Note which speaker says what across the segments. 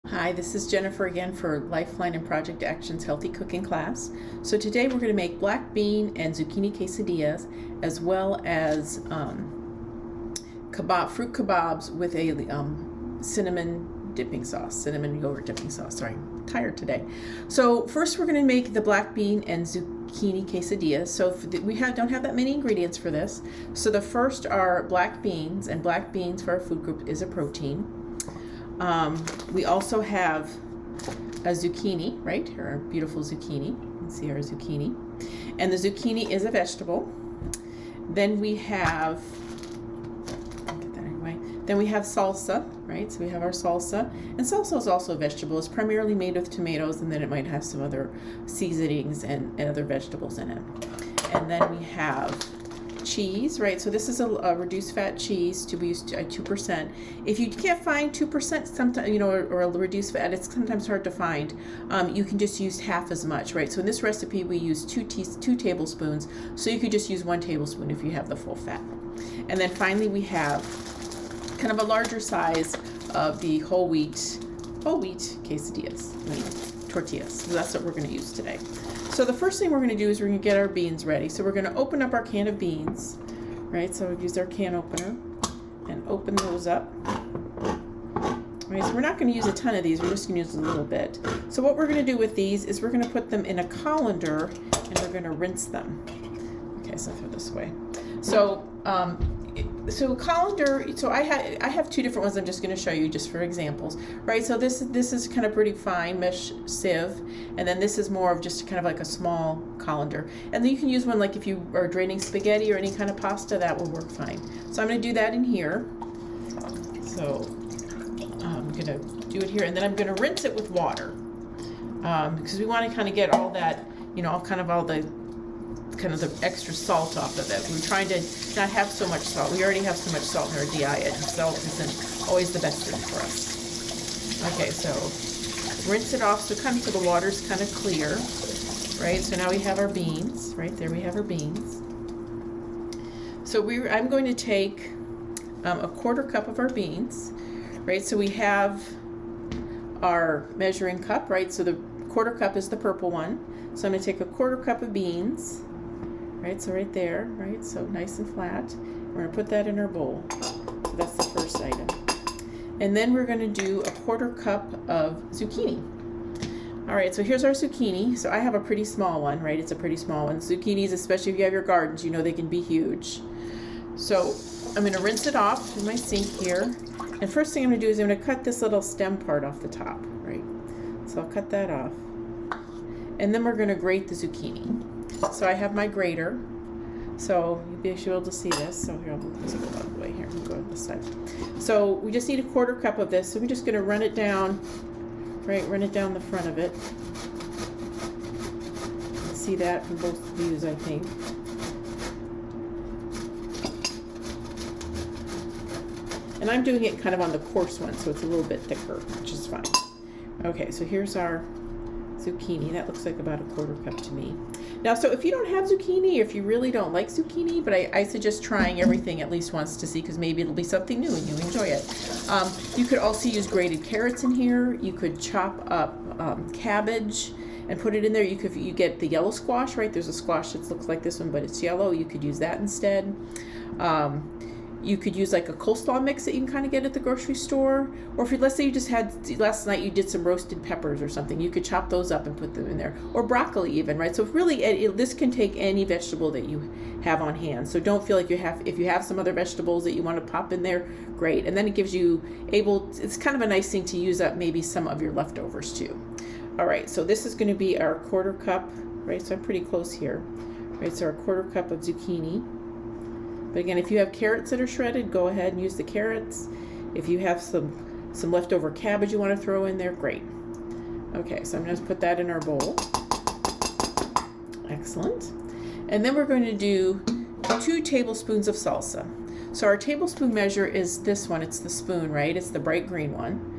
Speaker 1: Hi, this is Jennifer again for Lifeline and Project Action's Healthy Cooking class. So today we're going to make black bean and zucchini quesadillas, as well as fruit kebabs with a cinnamon yogurt dipping sauce. Sorry, I'm tired today. So first we're going to make the black bean and zucchini quesadillas. So we don't have that many ingredients for this. So the first are black beans, and black beans for our food group is a protein. We also have a zucchini, right? Our beautiful zucchini. You can see our zucchini. And the zucchini is a vegetable. Then we have, Then we have salsa, right? So we have our salsa. And salsa is also a vegetable. It's primarily made with tomatoes, and then it might have some other seasonings and other vegetables in it. And then we have cheese, right? So this is a reduced fat cheese to be used to 2%. If you can't find 2%, sometimes or a reduced fat, it's sometimes hard to find. You can just use half as much, right? So in this recipe, we use two tablespoons. So you could just use 1 tablespoon if you have the full fat. And then finally, we have kind of a larger size of the whole wheat quesadillas, tortillas. So that's what we're going to use today. So the first thing we're going to do is we're going to get our beans ready. So we're going to open up our can of beans, right? So we use our can opener and open those up. Right, so we're not going to use a ton of these. We're just going to use a little bit. So what we're going to do with these is we're going to put them in a colander and we're going to rinse them. Okay, so I'll throw this away. So colander. So I have 2 different ones. I'm just going to show you just for examples, right? So this is kind of pretty fine mesh sieve, and then this is more of just kind of like a small colander. And then you can use one like if you are draining spaghetti or any kind of pasta, that will work fine. So I'm going to do that in here. So I'm going to do it here, and then I'm going to rinse it with water because we want to kind of get all that, all the extra salt off of it. We're trying to not have so much salt. We already have so much salt in our diet. Salt isn't always the best thing for us. Okay, so rinse it off so the water's kind of clear, right? So now we have our beans, right there we have our beans. So I'm going to take a 1/4 cup of our beans, right? So we have our measuring cup, right? So the 1/4 cup is the purple one. So I'm going to take a 1/4 cup of beans, right? So right there, right? So nice and flat. We're going to put that in our bowl. So that's the first item. And then we're going to do a 1/4 cup of zucchini. All right, so here's our zucchini. So I have a pretty small one, right? It's a pretty small one. Zucchinis, especially if you have your gardens, they can be huge. So I'm going to rinse it off in my sink here. And first thing I'm going to do is I'm going to cut this little stem part off the top, right? So I'll cut that off. And then we're going to grate the zucchini. So I have my grater. So you'll be able to see this. So here, I'll move this out of the way here. I'll go on this side. So we just need a 1/4 cup of this. So we're just going to run it down, right? Run it down the front of it. See that from both views, I think. And I'm doing it kind of on the coarse one, so it's a little bit thicker, which is fine. Okay, so here's our zucchini. That looks like about a 1/4 cup to me. Now, so if you don't have zucchini, if you really don't like zucchini, but I suggest trying everything at least once to see, because maybe it'll be something new and you enjoy it. You could also use grated carrots in here. You could chop up cabbage and put it in there. You get the yellow squash, right? There's a squash that looks like this one, but it's yellow. You could use that instead. You could use like a coleslaw mix that you can kind of get at the grocery store. Or if let's say you just last night you did some roasted peppers or something, you could chop those up and put them in there. Or broccoli even, right? So really, this can take any vegetable that you have on hand. So don't feel like if you have some other vegetables that you want to pop in there, great. And then it gives it's kind of a nice thing to use up maybe some of your leftovers too. All right, so this is going to be our 1/4 cup, right? So I'm pretty close here, right? So our 1/4 cup of zucchini. But again, if you have carrots that are shredded, go ahead and use the carrots. If you have some leftover cabbage you want to throw in there, great. Okay, so I'm going to put that in our bowl. Excellent. And then we're going to do 2 tablespoons of salsa. So our tablespoon measure is this one. It's the spoon, right? It's the bright green one.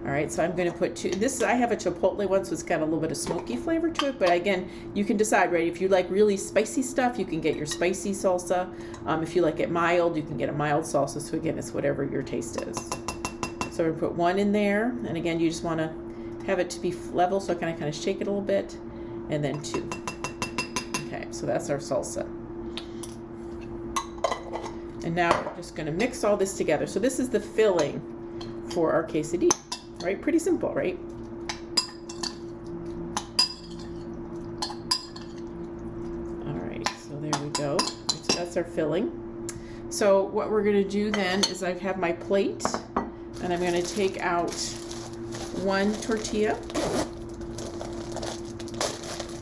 Speaker 1: All right, so I'm going to put 2. I have a chipotle one, so it's got a little bit of smoky flavor to it. But again, you can decide, right? If you like really spicy stuff, you can get your spicy salsa. If you like it mild, you can get a mild salsa. So again, it's whatever your taste is. So we're gonna put 1 in there, and again, you just want to have it to be level, so I kind of shake it a little bit, and then 2. Okay, so that's our salsa. And now we're just going to mix all this together. So this is the filling for our quesadilla, right? Pretty simple, right? All right, so there we go. So that's our filling. So what we're going to do then is I have my plate, and I'm going to take out 1 tortilla.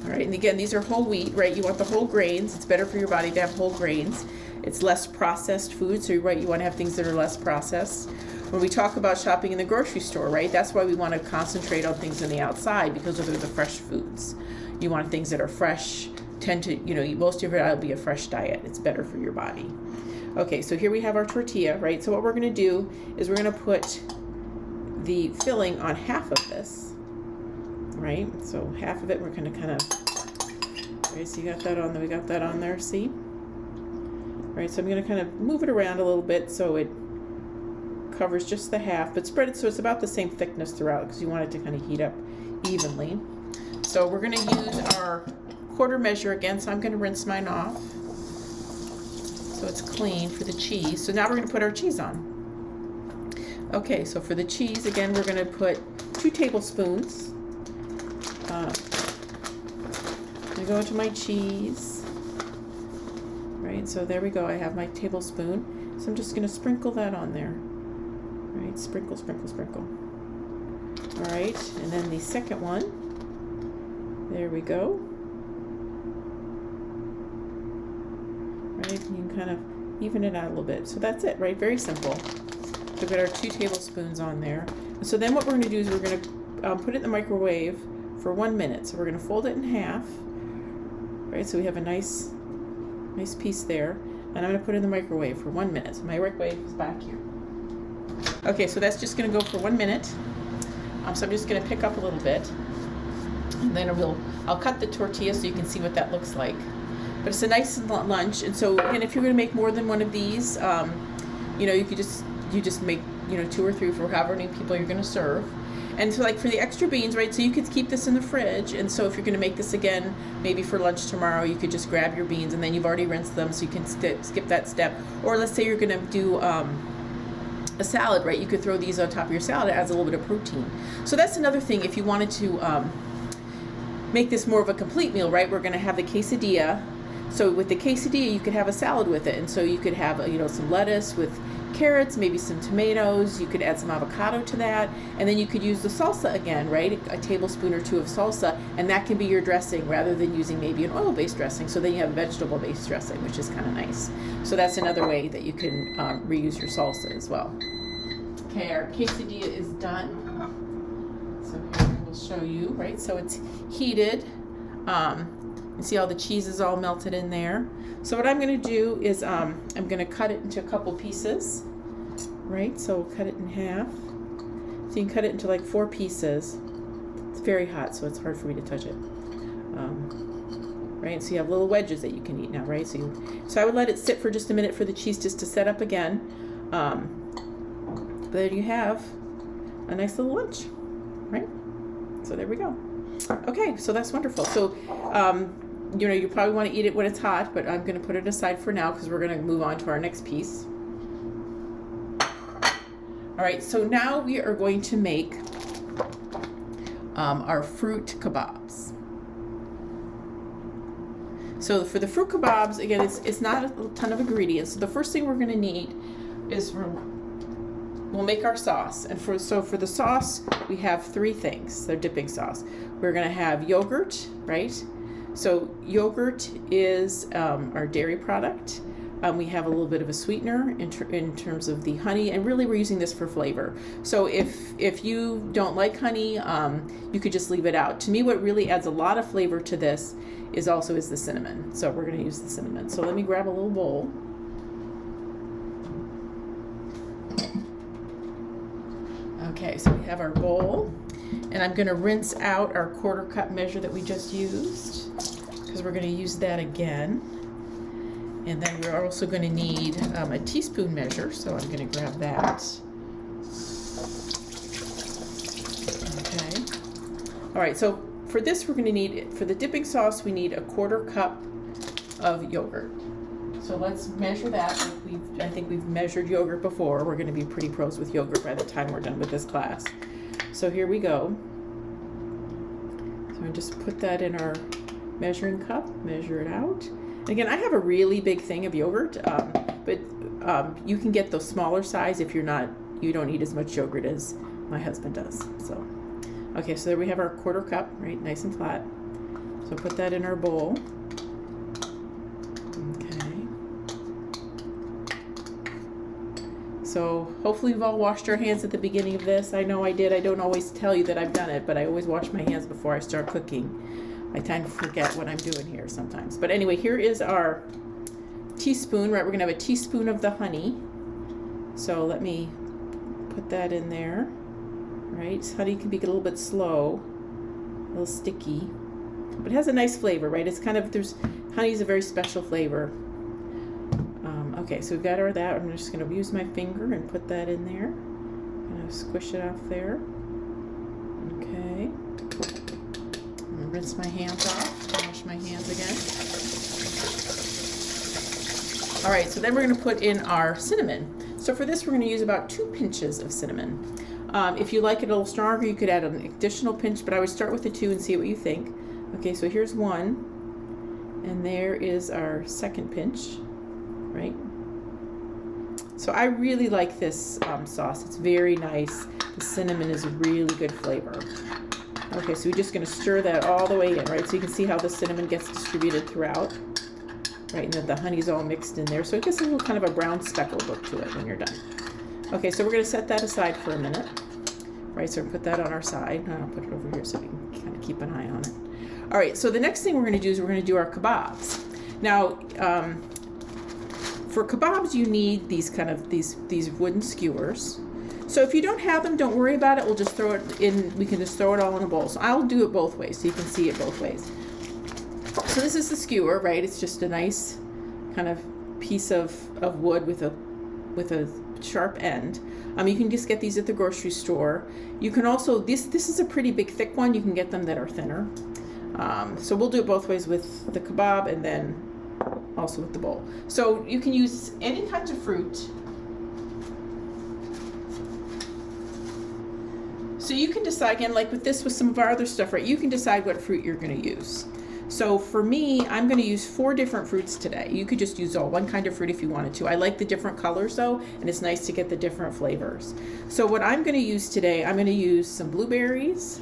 Speaker 1: All right, and again, these are whole wheat, right? You want the whole grains. It's better for your body to have whole grains. It's less processed food, so you're right, you want to have things that are less processed. When we talk about shopping in the grocery store, right, that's why we want to concentrate on things on the outside, because those are the fresh foods. You want things that are fresh, tend to, you know, most of it will be a fresh diet. It's better for your body. Okay, so here we have our tortilla, right? So what we're going to do is we're going to put the filling on half of this, right? So half of it we're going to kind of, right, so you got that on there, we got that on there, see? Right, so I'm going to kind of move it around a little bit so it covers just the half, but spread it so it's about the same thickness throughout, because you want it to kind of heat up evenly. So we're going to use our quarter measure again, so I'm going to rinse mine off so it's clean for the cheese. So now we're going to put our cheese on. Okay, so for the cheese, again, we're going to put 2 tablespoons. I'm going to go into my cheese. Right, so there we go. I have my tablespoon. So I'm just going to sprinkle that on there. Right, sprinkle, sprinkle, sprinkle. All right, and then the second one. There we go. Right, and you can kind of even it out a little bit. So that's it, right? Very simple. So we've got our 2 tablespoons on there. So then what we're going to do is we're going to put it in the microwave for 1 minute. So we're going to fold it in half. Right, so we have a nice piece there. And I'm going to put it in the microwave for 1 minute. So my microwave is back here. Okay, so that's just going to go for 1 minute. So I'm just going to pick up a little bit. And then I'll cut the tortilla so you can see what that looks like. But it's a nice lunch, and so again, if you're going to make more than one of these, you know, you just make, you know, 2 or 3 for however many people you're going to serve. And so, like for the extra beans, right? So you could keep this in the fridge, and so if you're going to make this again, maybe for lunch tomorrow, you could just grab your beans, and then you've already rinsed them, so you can skip that step. Or let's say you're going to do a salad, right? You could throw these on top of your salad. It adds a little bit of protein. So that's another thing. If you wanted to make this more of a complete meal, right? We're going to have the quesadilla. So with the quesadilla, you could have a salad with it, and so you could have, you know, some lettuce with carrots, maybe some tomatoes. You could add some avocado to that, and then you could use the salsa again, right? A tablespoon or 2 of salsa, and that can be your dressing rather than using maybe an oil-based dressing. So then you have vegetable-based dressing, which is kind of nice. So that's another way that you can reuse your salsa as well. Okay, our quesadilla is done. So here we'll show you, right? So it's heated. You see all the cheese is all melted in there. So what I'm going to do is I'm going to cut it into a couple pieces, right? So we'll cut it in half. So you can cut it into like 4 pieces. It's very hot, so it's hard for me to touch it. Right? So you have little wedges that you can eat now, right? So I would let it sit for just a minute for the cheese just to set up again. But there you have a nice little lunch, right? So there we go. Okay, so that's wonderful. So, you know, you probably want to eat it when it's hot, but I'm going to put it aside for now because we're going to move on to our next piece. All right, so now we are going to make our fruit kabobs. So for the fruit kabobs, again, it's not a ton of ingredients. So the first thing we're going to need is we'll make our sauce. And for the sauce, we have 3 things. They're dipping sauce. We're going to have yogurt, right? So yogurt is our dairy product. We have a little bit of a sweetener in terms of the honey, and really we're using this for flavor. So if you don't like honey, you could just leave it out. To me, what really adds a lot of flavor to this is the cinnamon. So we're going to use the cinnamon. So let me grab a little bowl. Okay, so we have our bowl, and I'm going to rinse out our 1/4 cup measure that we just used, because we're going to use that again. And then we're also going to need a teaspoon measure, so I'm going to grab that. All right, so for this we're gonna need, for the dipping sauce, we need a 1/4 cup of yogurt. So let's measure that. I think we've measured yogurt before. We're gonna be pretty pros with yogurt by the time we're done with this class. So here we go. So I just put that in our measuring cup, measure it out. And again, I have a really big thing of yogurt, but you can get the smaller size if you don't eat as much yogurt as my husband does. So, okay, so there we have our 1/4 cup, right, nice and flat. So put that in our bowl. Okay. So hopefully we've all washed our hands at the beginning of this. I know I did. I don't always tell you that I've done it, but I always wash my hands before I start cooking. I tend to forget what I'm doing here sometimes. But anyway, here is our teaspoon, right? We're gonna have a teaspoon of the honey. So let me put that in there, right? Honey can be a little bit slow, a little sticky, but it has a nice flavor, right? It's kind of, honey's a very special flavor. Okay, so we've got our that. I'm just gonna use my finger and put that in there. I'm gonna squish it off there. Okay. I'm gonna rinse my hands off, wash my hands again. All right, so then we're gonna put in our cinnamon. So for this, we're gonna use about 2 pinches of cinnamon. If you like it a little stronger, you could add an additional pinch, but I would start with the 2 and see what you think. Okay, so here's 1, and there is our 2nd pinch, right? So I really like this sauce. It's very nice. The cinnamon is a really good flavor. Okay, so we're just gonna stir that all the way in, right? So you can see how the cinnamon gets distributed throughout, right? And that the honey's all mixed in there. So it gets a little kind of a brown speckled look to it when you're done. Okay, so we're gonna set that aside for a minute, right? So put that on our side. I'll put it over here so we can kind of keep an eye on it. All right, so the next thing we're gonna do is we're gonna do our kabobs. Now, for kabobs, you need these kind of, these wooden skewers. So if you don't have them, don't worry about it. We'll just throw it in, we can just throw it all in a bowl. So I'll do it both ways so you can see it both ways. So this is the skewer, right? It's just a nice kind of piece of wood with a sharp end. You can just get these at the grocery store. You can also, this is a pretty big thick one. You can get them that are thinner. So we'll do it both ways with the kebab and then also with the bowl. So you can use any kinds of fruit. So you can decide, again, like with this, with some of our other stuff, right? You can decide what fruit you're gonna use. So for me, I'm gonna use 4 different fruits today. You could just use all one kind of fruit if you wanted to. I like the different colors though, and it's nice to get the different flavors. So what I'm gonna use today, I'm gonna use some blueberries,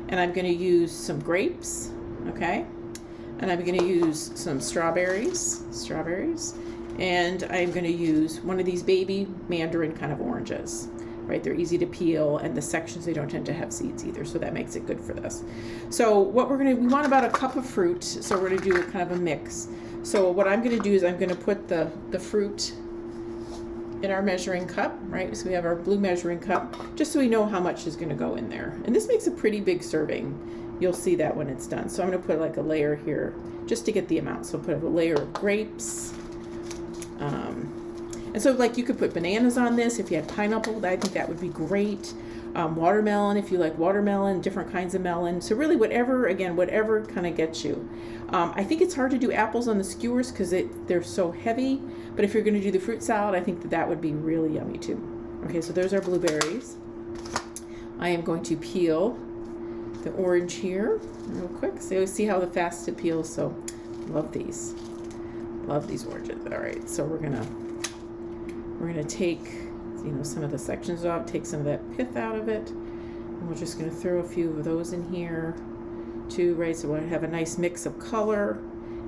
Speaker 1: and I'm gonna use some grapes, okay? And I'm gonna use some strawberries, and I'm gonna use one of these baby mandarin kind of oranges, right? They're easy to peel, and the sections, they don't tend to have seeds either, so that makes it good for this. So what we want about a cup of fruit, so we're gonna do a kind of a mix. So what I'm gonna do is I'm gonna put the fruit in our measuring cup, right? So we have our blue measuring cup, just so we know how much is gonna go in there. And this makes a pretty big serving. You'll see that when it's done. So I'm gonna put like a layer here, just to get the amount. So put a layer of grapes. And so like you could put bananas on this. If you had pineapple, I think that would be great. Watermelon, if you like watermelon, different kinds of melon. So really whatever, again, whatever kind of gets you. I think it's hard to do apples on the skewers because they're so heavy. But if you're gonna do the fruit salad, I think that would be really yummy too. Okay, so there's our blueberries. I am going to peel the orange here real quick. So you see how fast it peels. So love these oranges. All right, so we're gonna take, you know, some of the sections off, take some of that pith out of it, and we're just gonna throw a few of those in here too, right? So we'll have a nice mix of color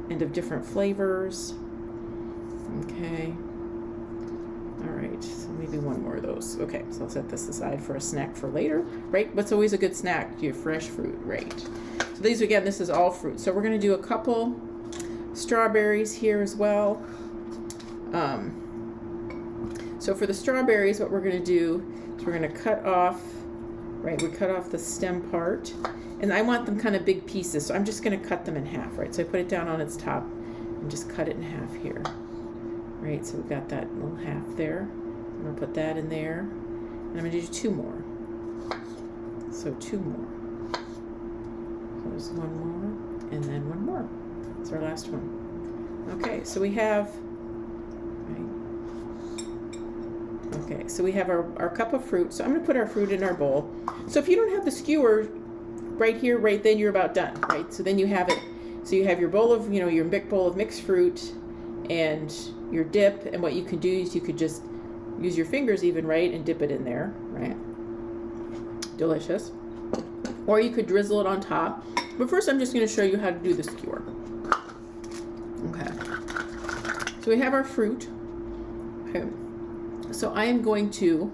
Speaker 1: and of different flavors. Okay. All right, so maybe one more of those. Okay, so I'll set this aside for a snack for later, right? What's always a good snack? Your fresh fruit, right? So these, again, this is all fruit. So we're gonna do a couple strawberries here as well. So for the strawberries, what we're gonna do is we're gonna cut off, right? We cut off the stem part, and I want them kind of big pieces. So I'm just gonna cut them in half, right? So I put it down on its top and just cut it in half here. Right, so we've got that little half there. I'm gonna put that in there, and I'm gonna do 2 more. So 2 more. There's one more, and then one more. It's our last one. Okay, so we have, okay, so we have our cup of fruit. So I'm going to put our fruit in our bowl. So if you don't have the skewer right here, right then, you're about done, right? So then you have it. So you have your bowl of, your big bowl of mixed fruit and your dip. And what you can do is you could just use your fingers even, right, and dip it in there, right? Delicious. Or you could drizzle it on top. But first I'm just going to show you how to do the skewer. Okay. So we have our fruit. Okay. So I am going to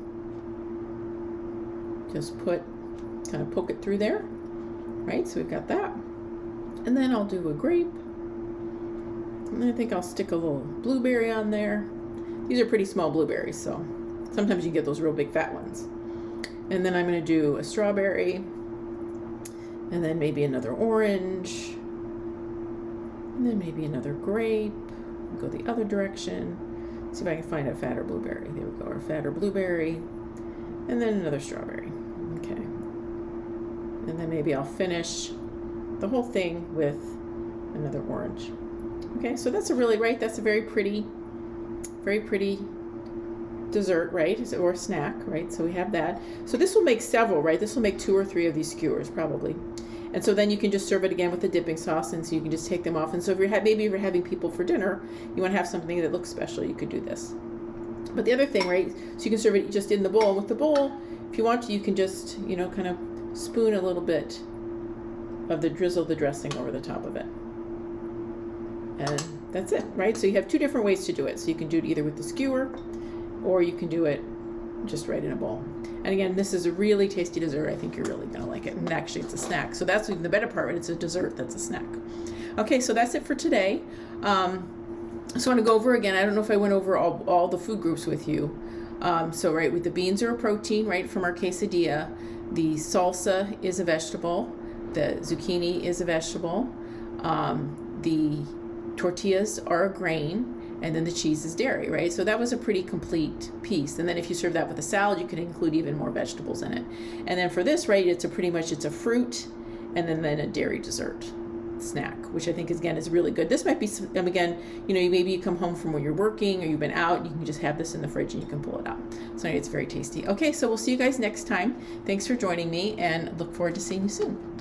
Speaker 1: just kind of poke it through there, right? So we've got that. And then I'll do a grape. And I think I'll stick a little blueberry on there. These are pretty small blueberries, so sometimes you get those real big fat ones. And then I'm going to do a strawberry. And then maybe another orange. And then maybe another grape. Go the other direction. See if I can find a fatter blueberry. There we go, our fatter blueberry. And then another strawberry. Okay. And then maybe I'll finish the whole thing with another orange. Okay, so that's that's a very pretty dessert, right? Or a snack, right? So we have that. So this will make several, right? This will make 2 or 3 of these skewers probably. And so then you can just serve it again with the dipping sauce, and so you can just take them off. And so if maybe if you're having people for dinner, you want to have something that looks special, you could do this. But the other thing, right? So you can serve it just in the bowl. With the bowl, if you want to, you can just, kind of spoon a little bit of drizzle the dressing over the top of it. And that's it, right? So you have 2 different ways to do it. So you can do it either with the skewer, or you can do it just right in a bowl. And again, this is a really tasty dessert. I think you're really gonna like it. And actually it's a snack. So that's even the better part, right? It's a dessert that's a snack. Okay, so that's it for today. So I want to go over again. I don't know if I went over all the food groups with you. So right, with the beans are a protein, right, from our quesadilla. The salsa is a vegetable. The zucchini is a vegetable. The tortillas are a grain. And then the cheese is dairy, right? So that was a pretty complete piece. And then if you serve that with a salad, you can include even more vegetables in it. And then for this, right, it's a fruit and then a dairy dessert snack, which I think is really good. This might be, again, maybe you come home from where you're working or you've been out, you can just have this in the fridge and you can pull it out. So it's very tasty. Okay, so we'll see you guys next time. Thanks for joining me and look forward to seeing you soon.